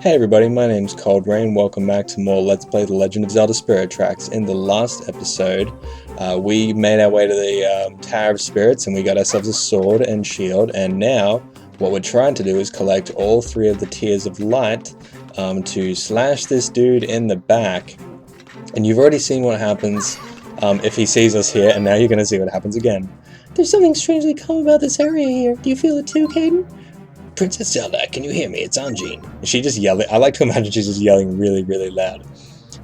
Hey everybody, my name's Cold Rain. Welcome back to more Let's Play The Legend of Zelda Spirit Tracks. In the last episode, we made our way to the Tower of Spirits and we got ourselves a sword and shield, and now what we're trying to do is collect all three of the Tears of Light to slash this dude in the back. And you've already seen what happens if he sees us here, and now you're going to see what happens again. There's something strangely calm about this area here. Do you feel it too, Caden? Princess Zelda, can you hear me? It's Anjean. She just yelled. I like to imagine she's just yelling really, really loud.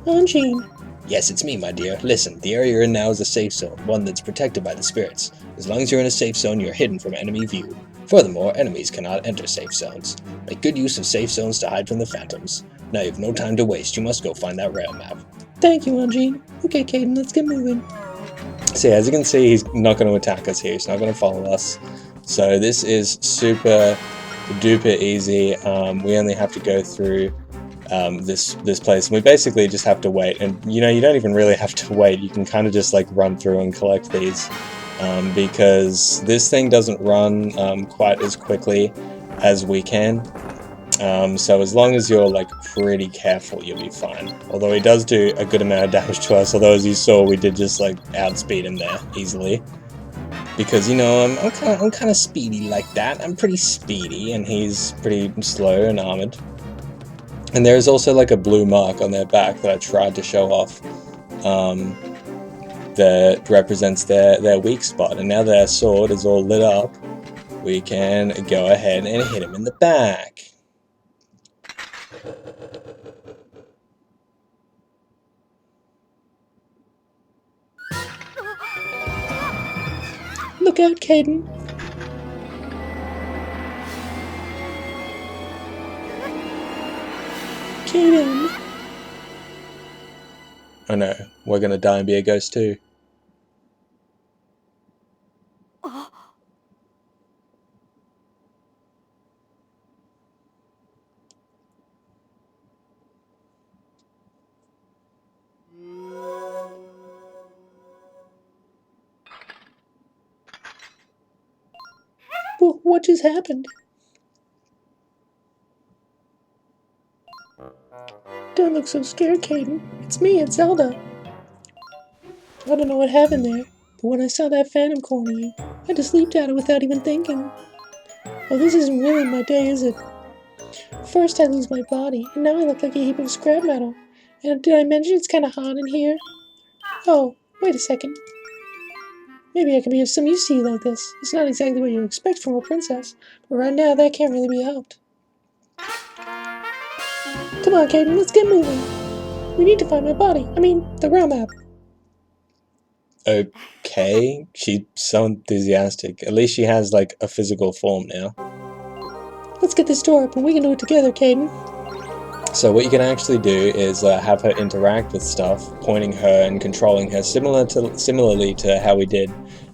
Anjean. Yes, it's me, my dear. Listen, the area you're in now is a safe zone, one that's protected by the spirits. As long as you're in a safe zone, you're hidden from enemy view. Furthermore, enemies cannot enter safe zones. Make good use of safe zones to hide from the phantoms. Now you have no time to waste. You must go find that rail map. Thank you, Anjean. Okay, Caden, let's get moving. So yeah, as you can see, he's not going to attack us here. He's not going to follow us. So this is super duper easy. We only have to go through this place, and we basically just have to wait. And you know, you don't even really have to wait. You can kind of just like run through and collect these because this thing doesn't run quite as quickly as we can. So as long as you're like pretty careful, you'll be fine. Although he does do a good amount of damage to us. Although as you saw, we did just like outspeed him there easily. Because, you know, I'm kind of speedy like that. I'm pretty speedy, and he's pretty slow and armored. And there's also like a blue mark on their back that I tried to show off that represents their weak spot. And now their sword is all lit up, we can go ahead and hit him in the back. Look out, Caden. Caden. Oh no, we're gonna die and be a ghost too. What just happened? Don't look so scared, Caden. It's me, it's Zelda. I don't know what happened there, but when I saw that phantom corner you, I just leaped at it without even thinking. Well, this isn't really my day, is it? First I lose my body, and now I look like a heap of scrap metal. And did I mention it's kind of hot in here? Oh, wait a second. Maybe I can be of some use to you like this. It's not exactly what you expect from a princess, but right now that can't really be helped. Come on, Caden, let's get moving. We need to find my body. I mean, the rail map. Okay, she's so enthusiastic. At least she has like a physical form now. Let's get this door open. We can do it together, Caden. So what you can actually do is have her interact with stuff, pointing her and controlling her, similarly to how we did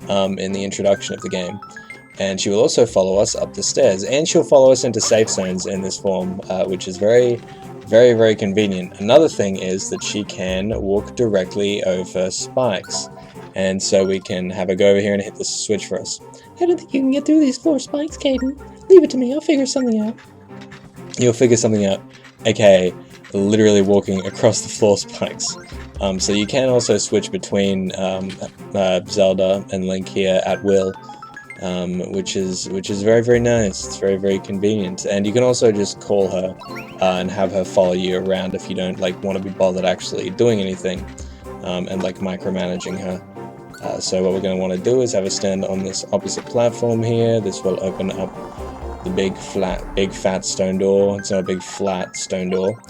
in the introduction of the game. And she will also follow us up the stairs, and she'll follow us into safe zones in this form, which is very, very, very convenient. Another thing is that she can walk directly over spikes, and so we can have her go over here and hit the switch for us. I don't think you can get through these floor spikes, Caden. Leave it to me, I'll figure something out. You'll figure something out. aka literally walking across the floor spikes. So you can also switch between Zelda and Link here at will, which is very, very nice. It's very, very convenient. And you can also just call her and have her follow you around if you don't like want to be bothered actually doing anything and like micromanaging her. So what we're going to want to do is have her stand on this opposite platform here. This will open up the big fat stone door. It's not a big flat stone door.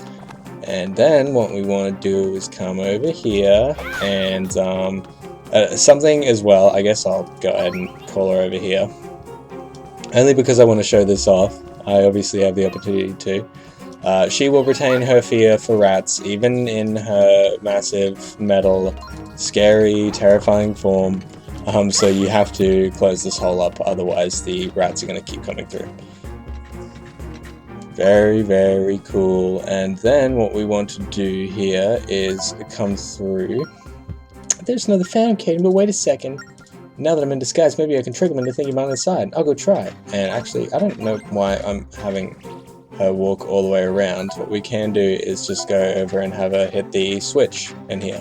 And then what we want to do is come over here and something as well. I guess I'll go ahead and call her over here. Only because I want to show this off. I obviously have the opportunity to. She will retain her fear for rats, even in her massive, metal, scary, terrifying form. So you have to close this hole up, otherwise the rats are going to keep coming through. Very, very cool. And then what we want to do here is come through. There's another phantom Caden, but wait a second. Now that I'm in disguise, maybe I can trick him into thinking I'm on the side. I'll go try. And actually, I don't know why I'm having her walk all the way around. What we can do is just go over and have her hit the switch in here.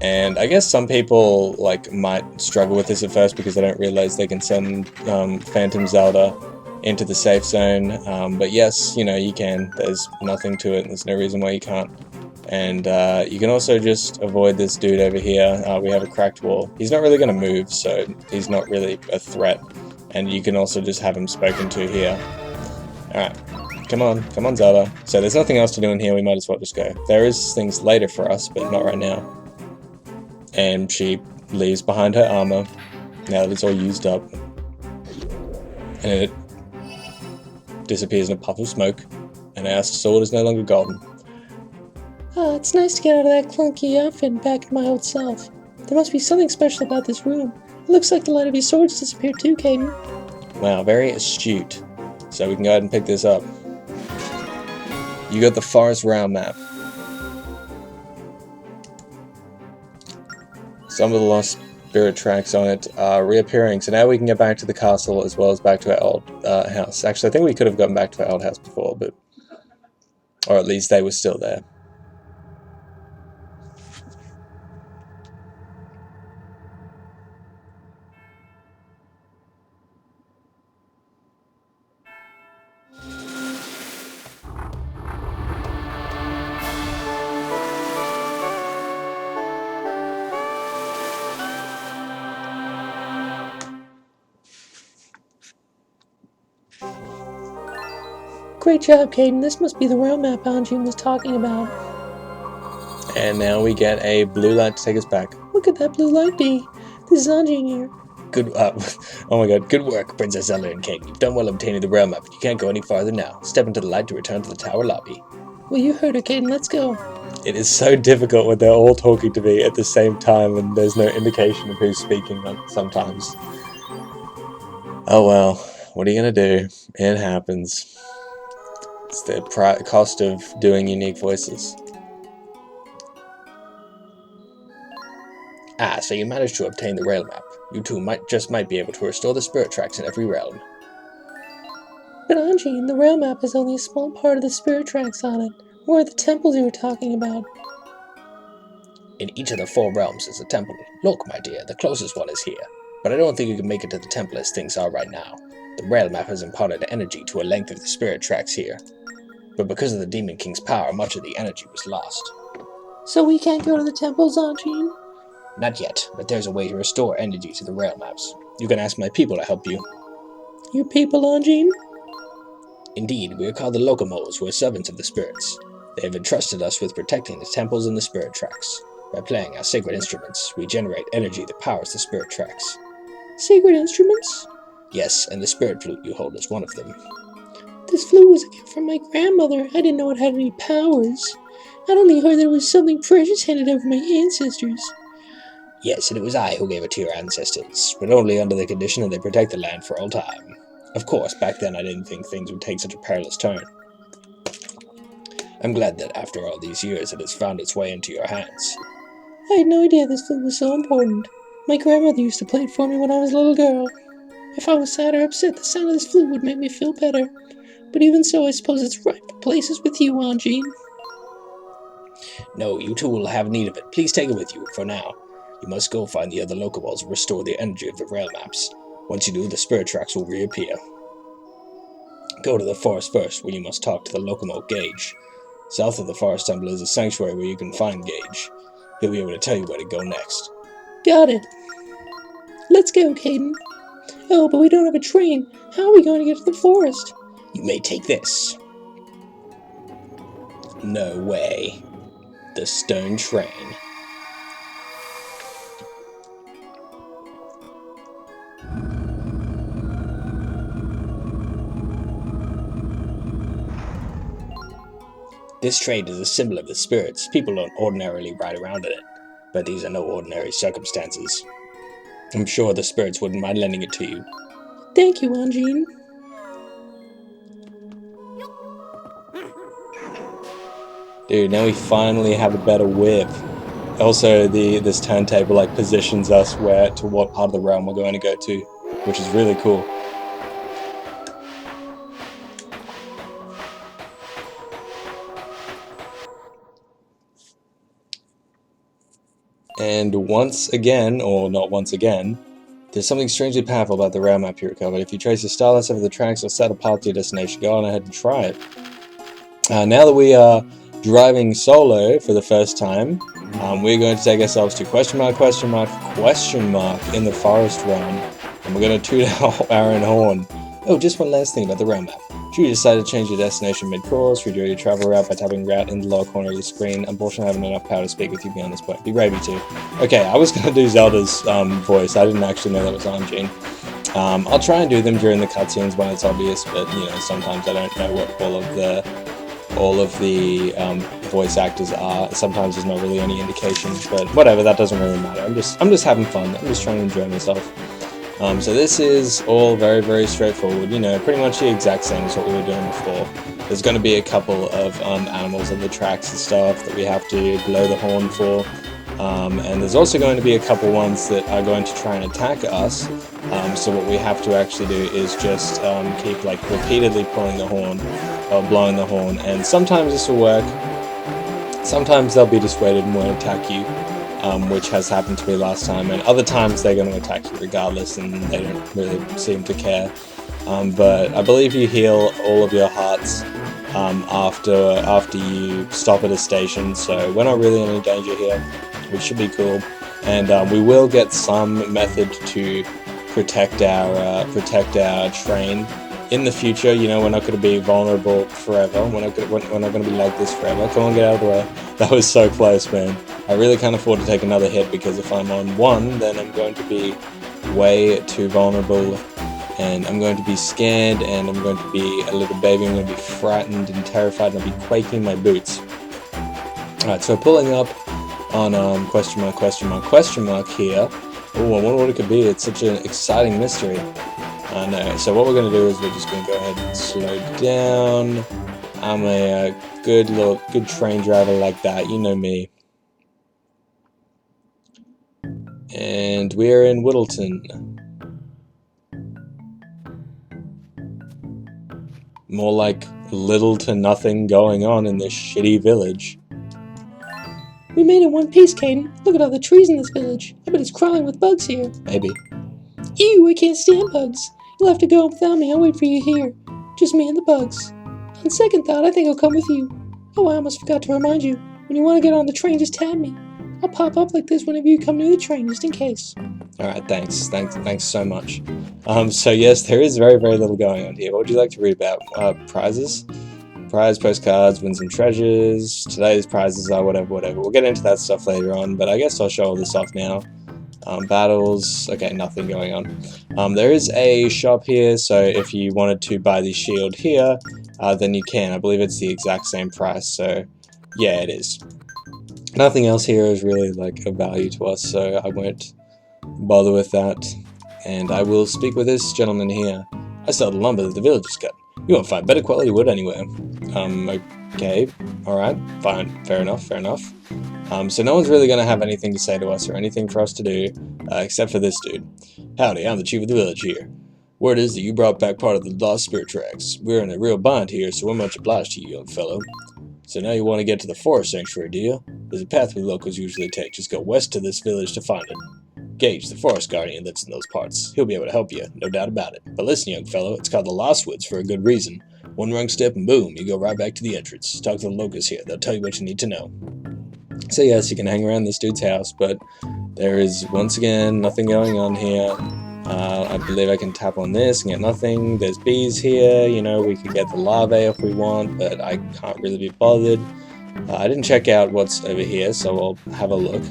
And I guess some people might struggle with this at first because they don't realize they can send Phantom Zelda into the safe zone. But yes, you can. There's nothing to it. There's no reason why you can't. And you can also just avoid this dude over here. We have a cracked wall. He's not really going to move, so he's not really a threat. And you can also just have him spoken to here. Alright, come on Zelda. So there's nothing else to do in here, we might as well just go. There is things later for us, but not right now. And she leaves behind her armor, now that it's all used up. And it disappears in a puff of smoke, and our sword is no longer golden. Ah, it's nice to get out of that clunky outfit and back to my old self. There must be something special about this room. It looks like the light of your sword's disappeared too, Caden. Wow, very astute. So we can go ahead and pick this up. You got the Forest Realm map. Some of the lost spirit tracks on it are reappearing, so now we can get back to the castle as well as back to our old house. Actually, I think we could have gotten back to our old house before, but... or at least they were still there. Great job, Caden. This must be the realm map Anjin was talking about. And now we get a blue light to take us back. What could that blue light be? This is Anjin here. Good, oh my god, good work, Princess Zelda and Caden. You've done well obtaining the realm map, but you can't go any farther now. Step into the light to return to the tower lobby. Well, you heard her, Caden. Let's go. It is so difficult when they're all talking to me at the same time and there's no indication of who's speaking sometimes. Oh well, what are you gonna do? It happens. It's the cost of doing unique voices. Ah, so you managed to obtain the rail map. You two might be able to restore the spirit tracks in every realm. But Anjin, the rail map has only a small part of the spirit tracks on it. Where are the temples you were talking about? In each of the 4 realms is a temple. Look, my dear, the closest one is here. But I don't think you can make it to the temple as things are right now. The rail map has imparted energy to a length of the spirit tracks here. But because of the Demon King's power, much of the energy was lost. So we can't go to the temples, Anjin? Not yet, but there's a way to restore energy to the rail maps. You can ask my people to help you. Your people, Anjin? Indeed, we are called the Locomos, who are servants of the spirits. They have entrusted us with protecting the temples and the spirit tracks. By playing our sacred instruments, we generate energy that powers the spirit tracks. Sacred instruments? Yes, and the spirit flute you hold is one of them. This flute was a gift from my grandmother. I didn't know it had any powers. I'd only heard that it was something precious handed over my ancestors. Yes, and it was I who gave it to your ancestors, but only under the condition that they protect the land for all time. Of course, back then I didn't think things would take such a perilous turn. I'm glad that after all these years it has found its way into your hands. I had no idea this flute was so important. My grandmother used to play it for me when I was a little girl. If I was sad or upset, the sound of this flute would make me feel better. But even so, I suppose it's right for places with you, Anjin. No, you two will have need of it. Please take it with you, for now. You must go find the other Locoballs and restore the energy of the rail maps. Once you do, the spirit tracks will reappear. Go to the forest first, where you must talk to the Locomo Gage. South of the forest temple is a sanctuary where you can find Gage. He'll be able to tell you where to go next. Got it. Let's go, Caden. Oh, but we don't have a train. How are we going to get to the forest? You may take this. No way. The stone train. This train is a symbol of the spirits. People don't ordinarily ride around in it, but these are no ordinary circumstances. I'm sure the spirits wouldn't mind lending it to you. Thank you, Anjin. Dude, now we finally have a better whip. Also, this turntable positions us to what part of the realm we're going to go to, which is really cool. And once again, or not once again, there's something strangely powerful about the rail map you recovered. If you trace your stylus over the tracks or set a path to your destination, go on ahead and try it. Now that we are driving solo for the first time, we're going to take ourselves to question mark in the forest realm, and we're going to toot our own horn. Oh, just one last thing about the rail map. Should you decide to change your destination mid-course, redraw your travel route by tapping route in the lower corner of the screen. Unfortunately, I haven't enough power to speak with you beyond this point. Be brave, you two. Okay, I was going to do Zelda's voice. I didn't actually know that was on Gene. I'll try and do them during the cutscenes when it's obvious, but you know, sometimes I don't know what all of the voice actors are. Sometimes there's not really any indication, but whatever, that doesn't really matter. I'm just having fun. I'm just trying to enjoy myself. So this is all very, very straightforward, you know, pretty much the exact same as what we were doing before. There's going to be a couple of animals on the tracks and stuff that we have to blow the horn for, and there's also going to be a couple ones that are going to try and attack us, so what we have to actually do is just keep like repeatedly pulling the horn, or blowing the horn, and sometimes this will work, sometimes they'll be dissuaded and won't attack you. Which has happened to me last time, and other times they're going to attack you regardless, and they don't really seem to care. But I believe you heal all of your hearts after you stop at a station, so we're not really in any danger here, which should be cool. And we will get some method to protect our train in the future. You know, we're not going to be vulnerable forever. We're not going to be like this forever. Come on, get out of the way. That was so close, man. I really can't afford to take another hit, because if I'm on one, then I'm going to be way too vulnerable, and I'm going to be scared, and I'm going to be a little baby. I'm going to be frightened and terrified, and I'll be quaking my boots. Alright, so pulling up on question mark here. Oh, I wonder what it could be. It's such an exciting mystery. No, so what we're going to do is we're just going to go ahead and slow down. I'm a good train driver like that, you know me. And we're in Whittleton. More like little to nothing going on in this shitty village. We made it in one piece, Caden. Look at all the trees in this village. I bet it's crawling with bugs here. Maybe. Ew, I can't stand bugs. You'll have to go without me. I'll wait for you here. Just me and the bugs. On second thought, I think I'll come with you. Oh, I almost forgot to remind you. When you want to get on the train, just tap me. I'll pop up like this whenever you come near the train, just in case. Alright, thanks so much. So yes, there is very, very little going on here. What would you like to read about? Prizes? Prize, postcards, wins and treasures. Today's prizes are whatever. We'll get into that stuff later on, but I guess I'll show all this off now. Battles, okay, nothing going on. There is a shop here, so if you wanted to buy the shield here, then you can. I believe it's the exact same price, so yeah, it is. Nothing else here is really like of value to us, so I won't bother with that. And I will speak with this gentleman here. I sell the lumber that the villagers cut. You won't find better quality wood anywhere. Okay, alright, fine, fair enough. So no one's really going to have anything to say to us or anything for us to do, except for this dude. Howdy, I'm the chief of the village here. Word is that you brought back part of the lost spirit tracks. We're in a real bind here, so we're much obliged to you, young fellow. So now you want to get to the forest sanctuary, do you? There's a path we locals usually take. Just go west to this village to find it. Gage, the forest guardian, lives in those parts. He'll be able to help you, no doubt about it. But listen, young fellow, it's called the Lost Woods for a good reason. One wrong step and boom, you go right back to the entrance. Talk to the locals here. They'll tell you what you need to know. So yes, you can hang around this dude's house, but there is, once again, nothing going on here. I believe I can tap on this and get nothing. There's bees here, you know, we could get the larvae if we want, but I can't really be bothered. I didn't check out what's over here, so I'll have a look.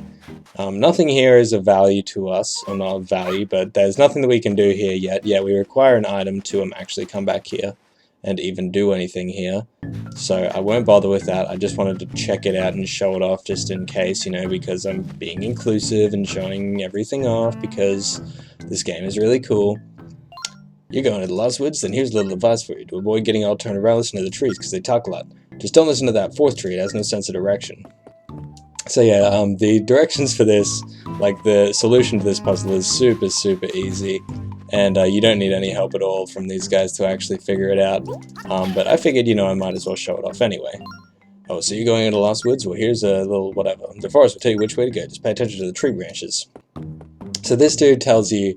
Nothing here is of value to us, or not of value, but there's nothing that we can do here yet. Yeah, we require an item to actually come back here and even do anything here. So I won't bother with that. I just wanted to check it out and show it off just in case, you know, because I'm being inclusive and showing everything off because this game is really cool. You're going to the Lost Woods? Then here's a little advice for you. To avoid getting all turned around, listen to the trees because they talk a lot. Just don't listen to that fourth tree. It has no sense of direction. So yeah, the directions for this, like the solution to this puzzle is super, super easy. And you don't need any help at all from these guys to actually figure it out. But I figured, you know, I might as well show it off anyway. Oh, so you're going into Lost Woods? Well, here's a little whatever. The forest will tell you which way to go. Just pay attention to the tree branches. So this dude tells you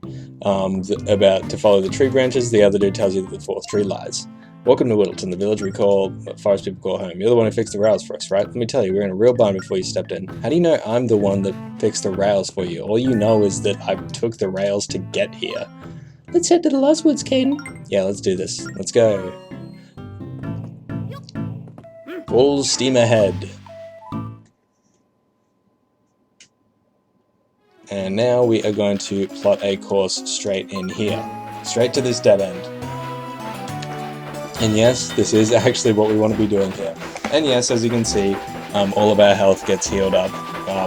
about to follow the tree branches. The other dude tells you that the fourth tree lies. Welcome to Whittleton, the village we call, forest people call home. You're the one who fixed the rails for us, right? Let me tell you, we were in a real bind before you stepped in. How do you know I'm the one that fixed the rails for you? All you know is that I took the rails to get here. Let's head to the Lost Woods, Caden. Yeah, let's do this. Let's go. Full steam ahead. And now we are going to plot a course straight in here. Straight to this dead end. And yes, this is actually what we want to be doing here. And yes, as you can see, all of our health gets healed up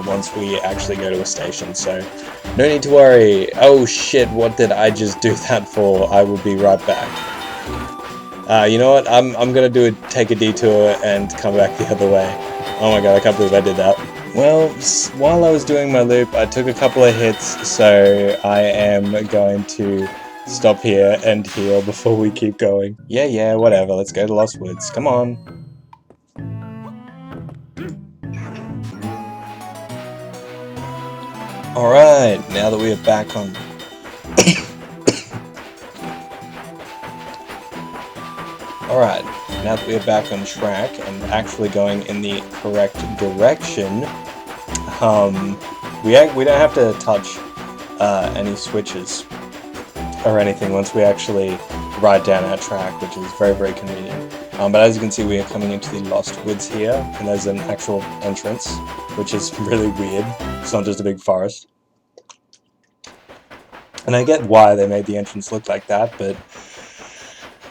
once we actually go to a station, so no need to worry. Oh shit, what did I just do that for? I will be right back. You know what, I'm gonna take a detour and come back the other way. Oh my god, I can't believe I did that. Well, while I was doing my loop, I took a couple of hits, so I am going to stop here and heal before we keep going. Yeah, whatever, let's go to Lost Woods, come on. Alright, now that we are back on... Alright, now that we are back on track and actually going in the correct direction, we don't have to touch any switches or anything once we actually ride down our track, which is very, very convenient. But as you can see, we are coming into the Lost Woods here, and there's an actual entrance, which is really weird. It's not just a big forest. And I get why they made the entrance look like that, but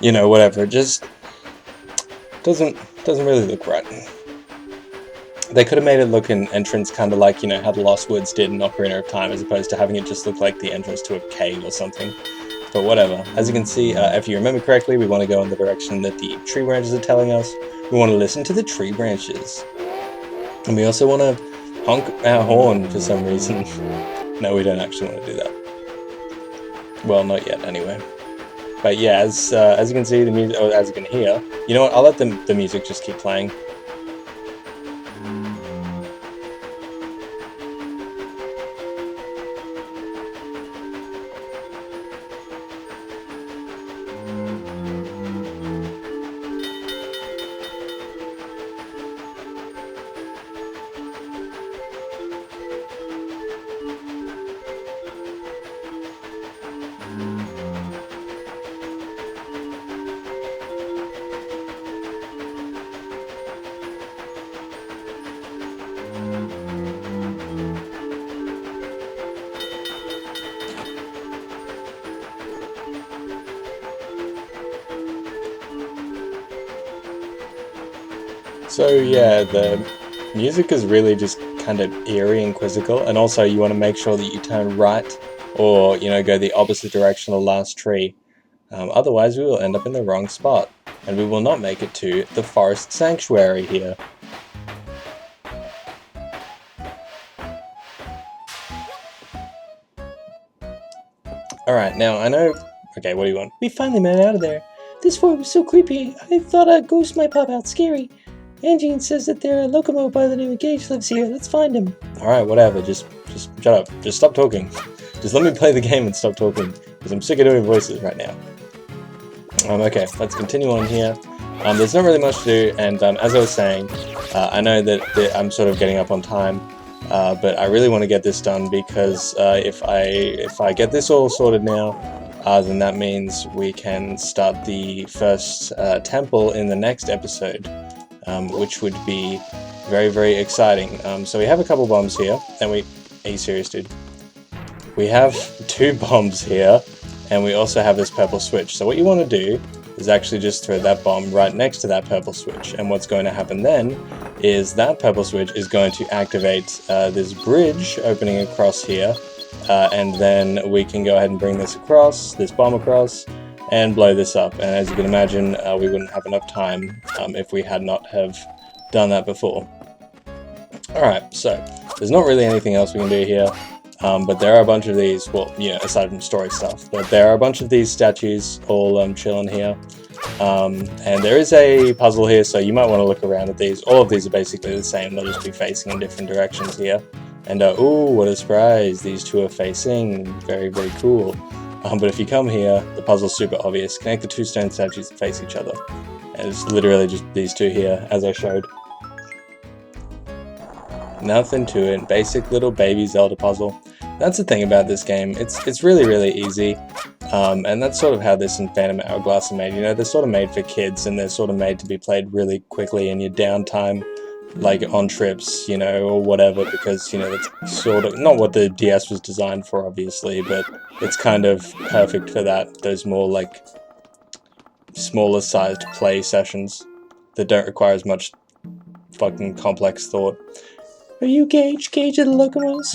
you know, whatever. It just doesn't really look right. They could have made it look an entrance kind of like, you know, how the Lost Woods did in Ocarina of Time, as opposed to having it just look like the entrance to a cave or something. But whatever. As you can see, if you remember correctly, we want to go in the direction that the tree branches are telling us. We want to listen to the tree branches. And we also want to honk our horn for some reason. No, we don't actually want to do that. Well, not yet, anyway. But yeah, as you can see, the music, or as you can hear, you know what, I'll let the music just keep playing. So yeah, the music is really just kind of eerie and quizzical, and also you want to make sure that you turn right, or, you know, go the opposite direction of the last tree. Otherwise we will end up in the wrong spot, and we will not make it to the forest sanctuary here. Alright, now I know... Okay, what do you want? We finally made it out of there. This fort was so creepy, I thought a ghost might pop out scary. Angie says that there a locomotive by the name of Gage lives here. Let's find him. Alright, whatever, just shut up. Just stop talking. Just let me play the game and stop talking, because I'm sick of doing voices right now. Okay, let's continue on here. There's not really much to do, and as I was saying, I know that I'm sort of getting up on time, but I really want to get this done, because if I get this all sorted now, then that means we can start the first temple in the next episode, which would be very, very exciting. So we have a couple bombs here, and are you serious, dude? We have 2 bombs here, and we also have this purple switch. So what you want to do is actually just throw that bomb right next to that purple switch, and what's going to happen then is that purple switch is going to activate this bridge opening across here, and then we can go ahead and bring this bomb across, and blow this up. And as you can imagine, we wouldn't have enough time if we had not have done that before. Alright, so there's not really anything else we can do here. But there are a bunch of these, well, you know, aside from story stuff, but there are a bunch of these statues all chilling here. And there is a puzzle here, so you might want to look around at these. All of these are basically the same, they'll just be facing in different directions here. And ooh, what a surprise, these two are facing, very, very cool. But if you come here, the puzzle's super obvious. Connect the two stone statues that face each other. And it's literally just these two here, as I showed. Nothing to it, basic little baby Zelda puzzle. That's the thing about this game, it's really, really easy. And that's sort of how this and Phantom Hourglass are made. You know, they're sort of made for kids, and they're sort of made to be played really quickly in your downtime, like on trips, you know, or whatever, because, you know, that's sort of not what the DS was designed for, obviously, but it's kind of perfect for that, those more, like, smaller sized play sessions that don't require as much fucking complex thought. Are you Gage? Gage of the Locomos?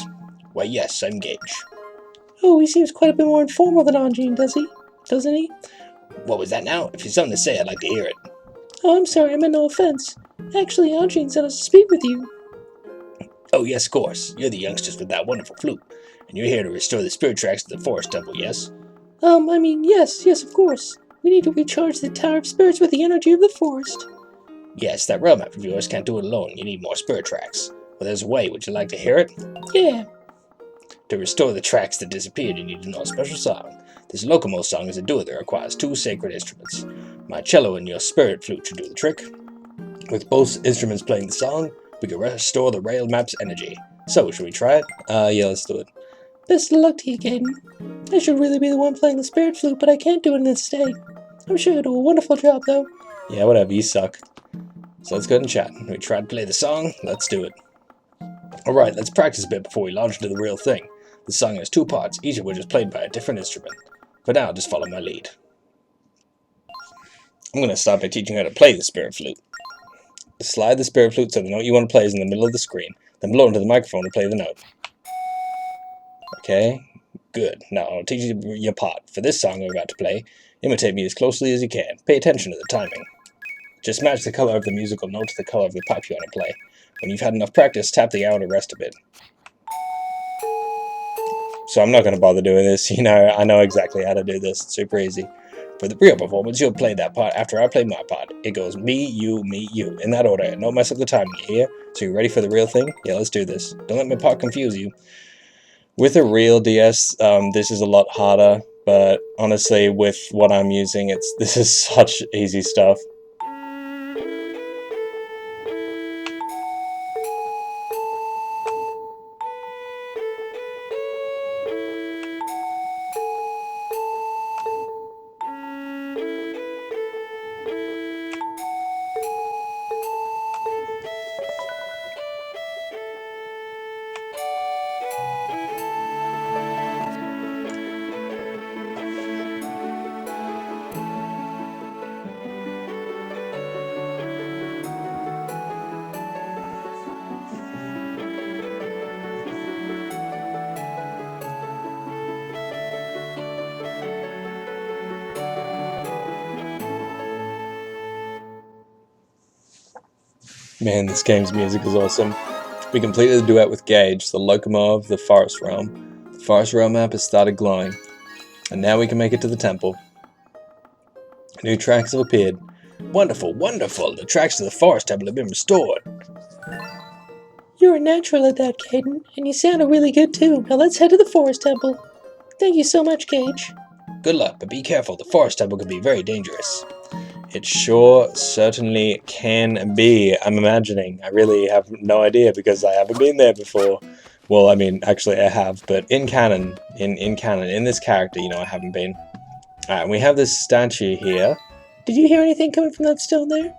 Why, yes, I'm Gage. Oh, he seems quite a bit more informal than Anjean, doesn't he? What was that now? If you've something to say, I'd like to hear it. Oh, I'm sorry, I meant no offense. Actually, Anjean sent us to speak with you. Oh, yes, of course. You're the youngsters with that wonderful flute, and you're here to restore the spirit tracks to the forest temple, yes? Yes, of course. We need to recharge the Tower of Spirits with the energy of the forest. Yes, that realm map of yours can't do it alone. You need more spirit tracks. Well, there's a way. Would you like to hear it? Yeah. To restore the tracks that disappeared, you need to know a special song. This Locomo song is a duet that requires two sacred instruments. My cello and your spirit flute should do the trick. With both instruments playing the song, we can restore the rail map's energy. So, should we try it? Yeah, let's do it. Best of luck to you, Caden. I should really be the one playing the spirit flute, but I can't do it in this state. I'm sure you'll do a wonderful job, though. Yeah, whatever, you suck. So let's go ahead and chat. We try to play the song, let's do it. Alright, let's practice a bit before we launch into the real thing. The song has two parts, each of which is played by a different instrument. For now, just follow my lead. I'm going to start by teaching her to play the spirit flute. Slide the spirit flute so the note you want to play is in the middle of the screen, then blow into the microphone to play the note. Okay, good. Now I'll teach you your part. For this song we're about to play, imitate me as closely as you can. Pay attention to the timing. Just match the color of the musical note to the color of the pipe you want to play. When you've had enough practice, tap the hour to rest a bit. So I'm not going to bother doing this, you know, I know exactly how to do this, it's super easy. For the real performance, you'll play that part after I play my part. It goes me, you, in that order, and don't mess up the timing, you hear? So you ready for the real thing? Yeah, let's do this. Don't let my part confuse you. With a real DS, this is a lot harder, but honestly, with what I'm using, this is such easy stuff. Man, this game's music is awesome. We completed the duet with Gage, the Locomo of the Forest Realm. The Forest Realm map has started glowing, and now we can make it to the temple. New tracks have appeared. Wonderful, wonderful! The tracks to the Forest Temple have been restored. You're a natural at that, Caden, and you sounded really good too. Now let's head to the Forest Temple. Thank you so much, Gage. Good luck, but be careful. The Forest Temple can be very dangerous. It sure certainly can be, I'm imagining. I really have no idea because I haven't been there before. Well, I mean, actually I have, but in canon, in this character, you know, I haven't been. Alright, we have this statue here. Did you hear anything coming from that stone there?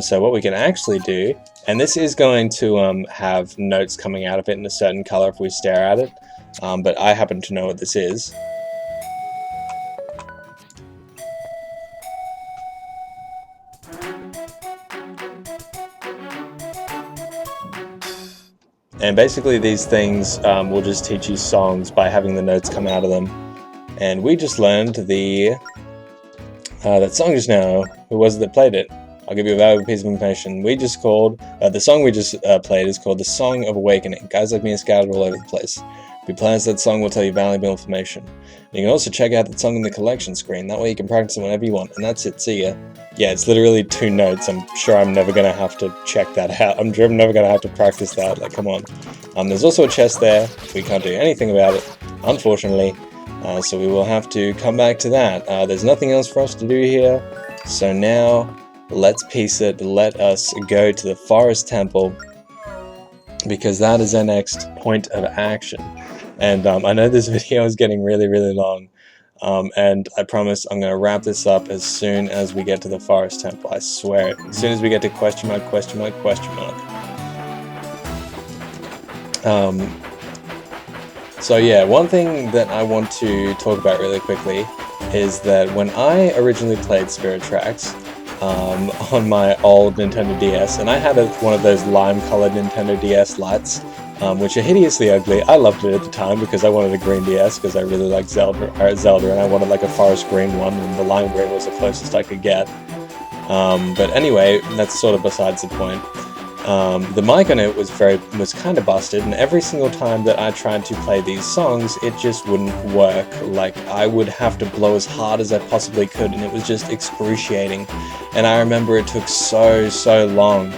So what we can actually do, and this is going to have notes coming out of it in a certain color if we stare at it, but I happen to know what this is. And basically these things will just teach you songs by having the notes come out of them. And we just learned that song just now. Who was it that played it? I'll give you a valuable piece of information. The song we just played is called The Song of Awakening. Guys like me are scattered all over the place. If you play as that song, we'll tell you valuable information. You can also check out that song in the collection screen. That way you can practice it whenever you want. And that's it. See ya. Yeah, it's literally 2 notes. I'm sure I'm never going to have to check that out. I'm sure I'm never going to have to practice that. Like, come on. There's also a chest there. We can't do anything about it, unfortunately. So we will have to come back to that. There's nothing else for us to do here. So now, let's piece it. Let us go to the Forest Temple, because that is our next point of action. And I know this video is getting really, really long. And I promise I'm going to wrap this up as soon as we get to the Forest Temple. I swear it. As soon as we get to question mark, question mark, question mark. So yeah, one thing that I want to talk about really quickly is that when I originally played Spirit Tracks on my old Nintendo DS, and I had one of those lime-colored Nintendo DS lights, which are hideously ugly. I loved it at the time because I wanted a green DS because I really liked Zelda, and I wanted like a forest green one, and the lime green was the closest I could get. But anyway, that's sort of besides the point. The mic on it was kind of busted, and every single time that I tried to play these songs, it just wouldn't work. Like, I would have to blow as hard as I possibly could, and it was just excruciating. And I remember it took so long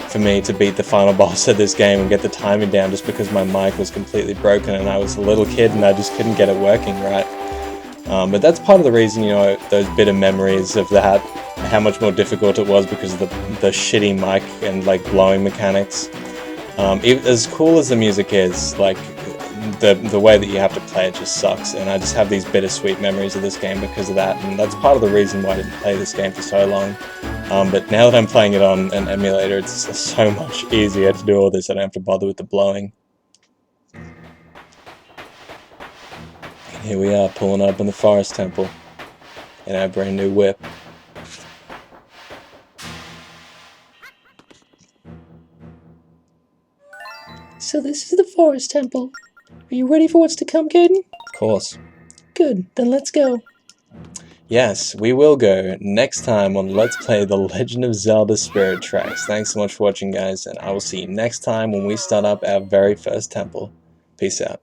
for me to beat the final boss of this game and get the timing down, just because my mic was completely broken and I was a little kid and I just couldn't get it working right. But that's part of the reason, you know, those bitter memories of that, how much more difficult it was because of the shitty mic and like blowing mechanics. As cool as the music is, like the way that you have to play it just sucks, and I just have these bittersweet memories of this game because of that, and that's part of the reason why I didn't play this game for so long. But now that I'm playing it on an emulator, it's so much easier to do all this. I don't have to bother with the blowing. And here we are, pulling up in the Forest Temple in our brand new whip. So this is the Forest Temple. Are you ready for what's to come, Caden? Of course. Good, then let's go. Yes, we will go next time on Let's Play The Legend of Zelda Spirit Tracks. Thanks so much for watching, guys, and I will see you next time when we start up our very first temple. Peace out.